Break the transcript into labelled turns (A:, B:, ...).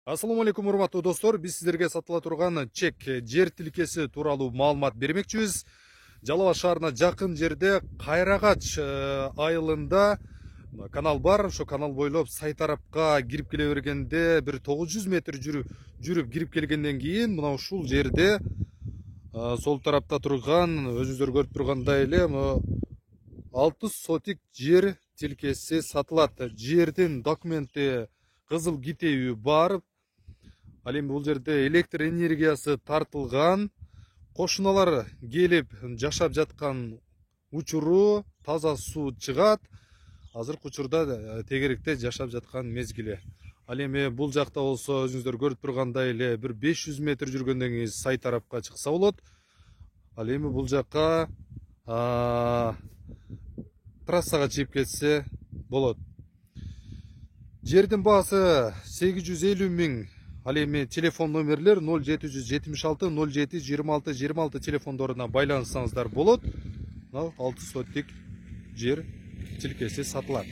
A: Ассаламу алейкум, урматтуу достор. Биз сиздерге сатыла турган чек жер тилкеси тууралуу маалымат бермекчибиз. Жалал Абад шаарына жакын жерде Кайрагач айылында канал бар. Ошо канал бойлоп сай тарапка кирип келе бергенде бир 900 метр жүрүп кирип келгенден кийин мына ушул жерде сол тарапта турган, өзүңүздөр көрүп тургандай эле 6 сотик жер тилкеси сатылат. Жердин документи кызыл китеби бар. Ал эми бул жерде электр энергиясы тартылган, кошуналар келип жашап жаткан учуру, таза суу чыгат. Азыркы учурда тегеректе жашап жаткан мезгили. Ал эми бул жакта болсо өзүңүздөр көрүп тургандай эле бир 500 метр жүргөндөн кийин сай тарапка чыкса болот. Ал эми бул жакка трассага чыгып кетсе болот. Жердин баасы 850 миң. Ал эми телефон номерлер 0776 07 26 26 телефондоруна байланыссаңыздар болот. 6 сотик жер тилкеси сатылат.